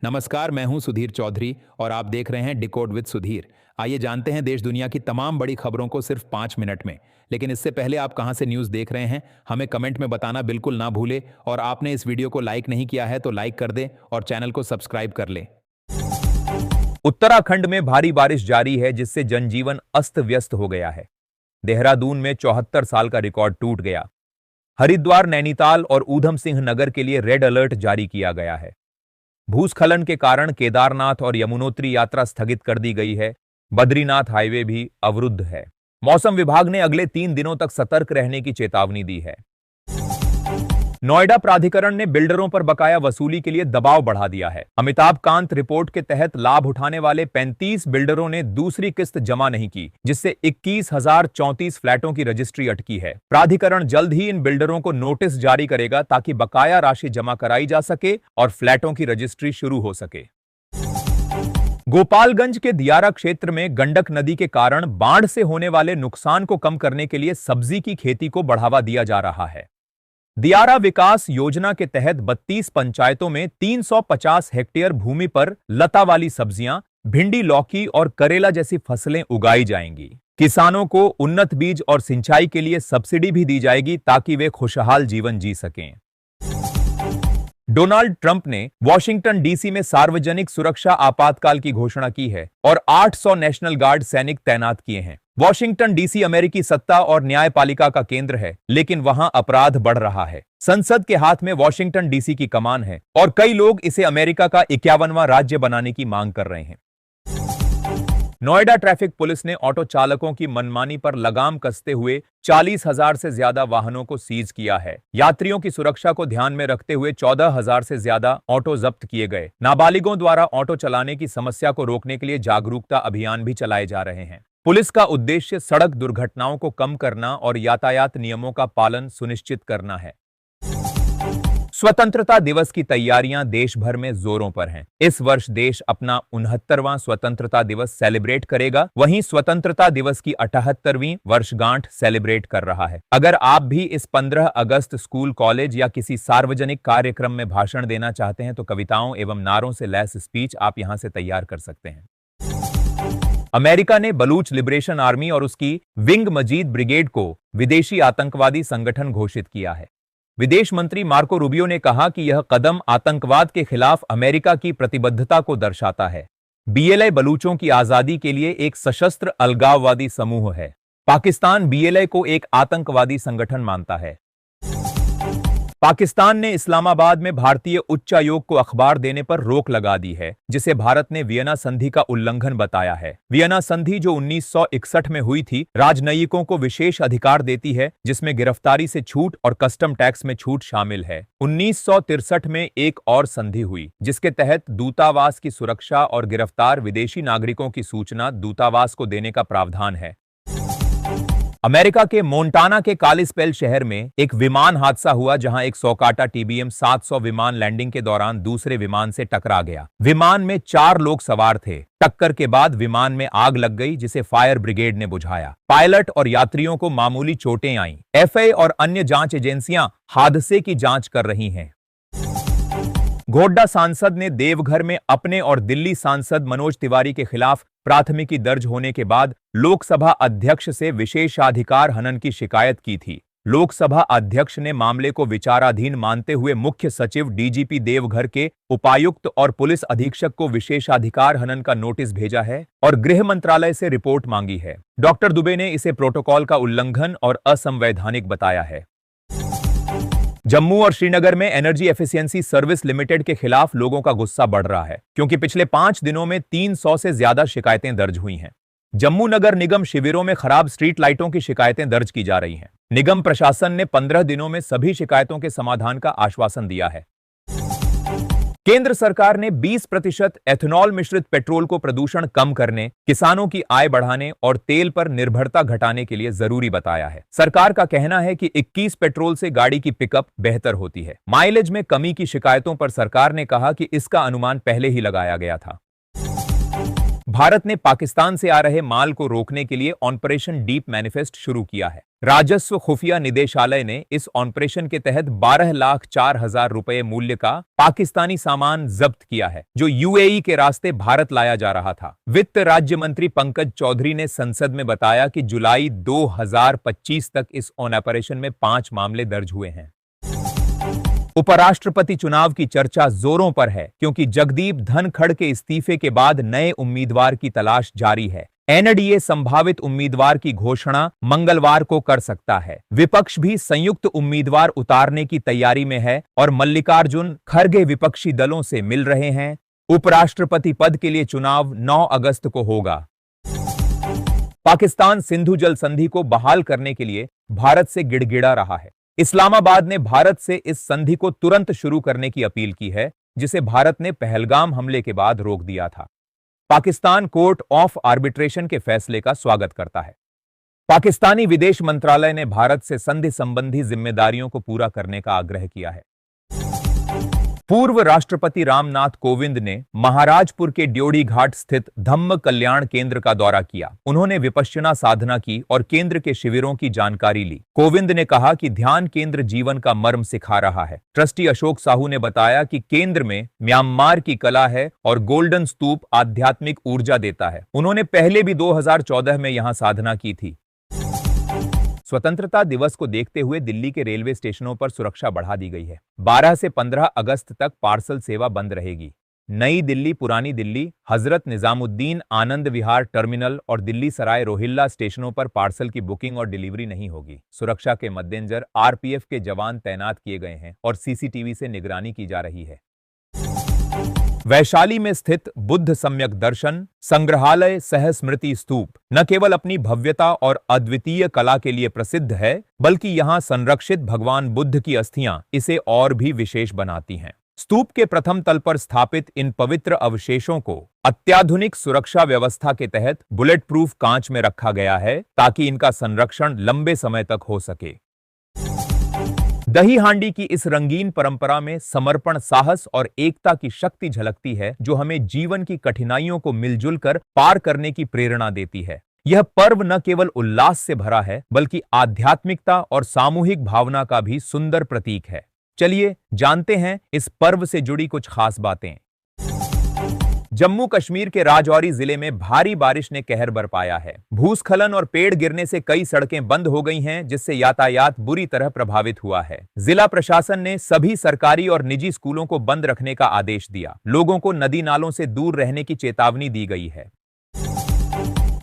नमस्कार, मैं हूं सुधीर चौधरी और आप देख रहे हैं डिकोड विद सुधीर। आइए जानते हैं देश दुनिया की तमाम बड़ी खबरों को सिर्फ 5 मिनट में। लेकिन इससे पहले आप कहां से न्यूज़ देख रहे हैं हमें कमेंट में बताना बिल्कुल ना भूले, और आपने इस वीडियो को लाइक नहीं किया है तो लाइक कर दें और चैनल को सब्सक्राइब कर लें। उत्तराखंड में भारी बारिश जारी है, जिससे जनजीवन अस्त व्यस्त हो गया है। देहरादून में 74 साल का रिकॉर्ड टूट गया। हरिद्वार, नैनीताल और ऊधम सिंह नगर के लिए रेड अलर्ट जारी किया गया है। भूस्खलन के कारण केदारनाथ और यमुनोत्री यात्रा स्थगित कर दी गई है। बद्रीनाथ हाईवे भी अवरुद्ध है। मौसम विभाग ने अगले 3 दिनों तक सतर्क रहने की चेतावनी दी है। नोएडा प्राधिकरण ने बिल्डरों पर बकाया वसूली के लिए दबाव बढ़ा दिया है। अमिताभ कांत रिपोर्ट के तहत लाभ उठाने वाले 35 बिल्डरों ने दूसरी किस्त जमा नहीं की, जिससे 21,034 फ्लैटों की रजिस्ट्री अटकी है। प्राधिकरण जल्द ही इन बिल्डरों को नोटिस जारी करेगा ताकि बकाया राशि जमा कराई जा सके और फ्लैटों की रजिस्ट्री शुरू हो सके। गोपालगंज के दियारा क्षेत्र में गंडक नदी के कारण बाढ़ से होने वाले नुकसान को कम करने के लिए सब्जी की खेती को बढ़ावा दिया जा रहा है। दियारा विकास योजना के तहत 32 पंचायतों में 350 हेक्टेयर भूमि पर लता वाली सब्जियां, भिंडी, लौकी और करेला जैसी फसलें उगाई जाएंगी। किसानों को उन्नत बीज और सिंचाई के लिए सब्सिडी भी दी जाएगी ताकि वे खुशहाल जीवन जी सकें। डोनाल्ड ट्रंप ने वॉशिंगटन डीसी में सार्वजनिक सुरक्षा आपातकाल की घोषणा की है और 800 नेशनल गार्ड सैनिक तैनात किए हैं। वॉशिंगटन डीसी अमेरिकी सत्ता और न्यायपालिका का केंद्र है, लेकिन वहां अपराध बढ़ रहा है। संसद के हाथ में वॉशिंगटन डीसी की कमान है और कई लोग इसे अमेरिका का 51वां राज्य बनाने की मांग कर रहे हैं। नोएडा ट्रैफिक पुलिस ने ऑटो चालकों की मनमानी पर लगाम कसते हुए 40,000 से ज्यादा वाहनों को सीज किया है। यात्रियों की सुरक्षा को ध्यान में रखते हुए 14,000 से ज्यादा ऑटो जब्त किए गए। नाबालिगों द्वारा ऑटो चलाने की समस्या को रोकने के लिए जागरूकता अभियान भी चलाए जा रहे हैं। पुलिस का उद्देश्य सड़क दुर्घटनाओं को कम करना और यातायात नियमों का पालन सुनिश्चित करना है। स्वतंत्रता दिवस की तैयारियां देश भर में जोरों पर हैं। इस वर्ष देश अपना 69वां स्वतंत्रता दिवस सेलिब्रेट करेगा। वहीं स्वतंत्रता दिवस की 78वीं वर्षगांठ सेलिब्रेट कर रहा है। अगर आप भी इस 15 अगस्त स्कूल, कॉलेज या किसी सार्वजनिक कार्यक्रम में भाषण देना चाहते हैं तो कविताओं एवं नारों से लैस स्पीच आप यहां से तैयार कर सकते हैं। अमेरिका ने बलूच लिबरेशन आर्मी और उसकी विंग मजीद ब्रिगेड को विदेशी आतंकवादी संगठन घोषित किया है। विदेश मंत्री मार्को रूबियो ने कहा कि यह कदम आतंकवाद के खिलाफ अमेरिका की प्रतिबद्धता को दर्शाता है। बीएलए बलूचों की आजादी के लिए एक सशस्त्र अलगाववादी समूह है। पाकिस्तान बीएलए को एक आतंकवादी संगठन मानता है। पाकिस्तान ने इस्लामाबाद में भारतीय उच्चायोग को अखबार देने पर रोक लगा दी है, जिसे भारत ने वियना संधि का उल्लंघन बताया है। वियना संधि जो 1961 में हुई थी, राजनयिकों को विशेष अधिकार देती है, जिसमें गिरफ्तारी से छूट और कस्टम टैक्स में छूट शामिल है। 1963 में एक और संधि हुई, जिसके तहत दूतावास की सुरक्षा और गिरफ्तार विदेशी नागरिकों की सूचना दूतावास को देने का प्रावधान है। अमेरिका के मोंटाना के कालिस्पेल शहर में एक विमान हादसा हुआ, जहां एक सौकाटा टीबीएम 700 विमान लैंडिंग के दौरान दूसरे विमान से टकरा गया। विमान में 4 लोग सवार थे। टक्कर के बाद विमान में आग लग गई, जिसे फायर ब्रिगेड ने बुझाया। पायलट और यात्रियों को मामूली चोटें आईं। एफए और अन्य जांच एजेंसियां हादसे की जांच कर रही हैं। गोड्डा सांसद ने देवघर में अपने और दिल्ली सांसद मनोज तिवारी के खिलाफ प्राथमिकी दर्ज होने के बाद लोकसभा अध्यक्ष से विशेषाधिकार हनन की शिकायत की थी। लोकसभा अध्यक्ष ने मामले को विचाराधीन मानते हुए मुख्य सचिव, डीजीपी देवघर के उपायुक्त और पुलिस अधीक्षक को विशेषाधिकार हनन का नोटिस भेजा है और गृह मंत्रालय से रिपोर्ट मांगी है। डॉक्टर दुबे ने इसे प्रोटोकॉल का उल्लंघन और असंवैधानिक बताया है। जम्मू और श्रीनगर में एनर्जी एफिशिएंसी सर्विस लिमिटेड के खिलाफ लोगों का गुस्सा बढ़ रहा है, क्योंकि पिछले 5 दिनों में 300 से ज्यादा शिकायतें दर्ज हुई हैं। जम्मू नगर निगम शिविरों में खराब स्ट्रीट लाइटों की शिकायतें दर्ज की जा रही हैं। निगम प्रशासन ने 15 दिनों में सभी शिकायतों के समाधान का आश्वासन दिया है। केंद्र सरकार ने 20% एथेनॉल मिश्रित पेट्रोल को प्रदूषण कम करने, किसानों की आय बढ़ाने और तेल पर निर्भरता घटाने के लिए जरूरी बताया है। सरकार का कहना है कि 21 पेट्रोल से गाड़ी की पिकअप बेहतर होती है। माइलेज में कमी की शिकायतों पर सरकार ने कहा कि इसका अनुमान पहले ही लगाया गया था। भारत ने पाकिस्तान से आ रहे माल को रोकने के लिए ऑपरेशन डीप मैनिफेस्ट शुरू किया है। राजस्व खुफिया निदेशालय ने इस ऑपरेशन के तहत 12,04,000 रुपए मूल्य का पाकिस्तानी सामान जब्त किया है, जो यूएई के रास्ते भारत लाया जा रहा था। वित्त राज्य मंत्री पंकज चौधरी ने संसद में बताया कि जुलाई 2025 तक इस ऑपरेशन में 5 मामले दर्ज हुए हैं। उपराष्ट्रपति चुनाव की चर्चा जोरों पर है, क्योंकि जगदीप धनखड़ के इस्तीफे के बाद नए उम्मीदवार की तलाश जारी है। एनडीए संभावित उम्मीदवार की घोषणा मंगलवार को कर सकता है। विपक्ष भी संयुक्त उम्मीदवार उतारने की तैयारी में है और मल्लिकार्जुन खड़गे विपक्षी दलों से मिल रहे हैं। उपराष्ट्रपति पद के लिए चुनाव 9 अगस्त को होगा। पाकिस्तान सिंधु जल संधि को बहाल करने के लिए भारत से गिड़गिड़ा रहा है। इस्लामाबाद ने भारत से इस संधि को तुरंत शुरू करने की अपील की है, जिसे भारत ने पहलगाम हमले के बाद रोक दिया था। पाकिस्तान कोर्ट ऑफ आर्बिट्रेशन के फैसले का स्वागत करता है। पाकिस्तानी विदेश मंत्रालय ने भारत से संधि संबंधी जिम्मेदारियों को पूरा करने का आग्रह किया है। पूर्व राष्ट्रपति रामनाथ कोविंद ने महाराजपुर के ड्योढ़ी घाट स्थित धम्म कल्याण केंद्र का दौरा किया। उन्होंने विपश्यना साधना की और केंद्र के शिविरों की जानकारी ली। कोविंद ने कहा कि ध्यान केंद्र जीवन का मर्म सिखा रहा है। ट्रस्टी अशोक साहू ने बताया कि केंद्र में म्यांमार की कला है और गोल्डन स्तूप आध्यात्मिक ऊर्जा देता है। उन्होंने पहले भी 2014 में यहां साधना की थी। स्वतंत्रता दिवस को देखते हुए दिल्ली के रेलवे स्टेशनों पर सुरक्षा बढ़ा दी गई है। 12 से 15 अगस्त तक पार्सल सेवा बंद रहेगी। नई दिल्ली, पुरानी दिल्ली, हजरत निजामुद्दीन आनंद विहार टर्मिनल और दिल्ली सराय रोहिल्ला स्टेशनों पर पार्सल की बुकिंग और डिलीवरी नहीं होगी। सुरक्षा के मद्देनजर आरपीएफ के जवान तैनात किए गए हैं और सीसीटीवी से निगरानी की जा रही है। वैशाली में स्थित बुद्ध सम्यक दर्शन संग्रहालय सह स्मृति स्तूप न केवल अपनी भव्यता और अद्वितीय कला के लिए प्रसिद्ध है, बल्कि यहां संरक्षित भगवान बुद्ध की अस्थियां इसे और भी विशेष बनाती हैं। स्तूप के प्रथम तल पर स्थापित इन पवित्र अवशेषों को अत्याधुनिक सुरक्षा व्यवस्था के तहत बुलेट प्रूफ कांच में रखा गया है, ताकि इनका संरक्षण लंबे समय तक हो सके। दही हांडी की इस रंगीन परंपरा में समर्पण, साहस और एकता की शक्ति झलकती है, जो हमें जीवन की कठिनाइयों को मिलजुल कर पार करने की प्रेरणा देती है। यह पर्व न केवल उल्लास से भरा है, बल्कि आध्यात्मिकता और सामूहिक भावना का भी सुंदर प्रतीक है। चलिए जानते हैं इस पर्व से जुड़ी कुछ खास बातें। जम्मू कश्मीर के राजौरी जिले में भारी बारिश ने कहर बरपाया है। भूस्खलन और पेड़ गिरने से कई सड़कें बंद हो गई हैं, जिससे यातायात बुरी तरह प्रभावित हुआ है। जिला प्रशासन ने सभी सरकारी और निजी स्कूलों को बंद रखने का आदेश दिया। लोगों को नदी नालों से दूर रहने की चेतावनी दी गई है।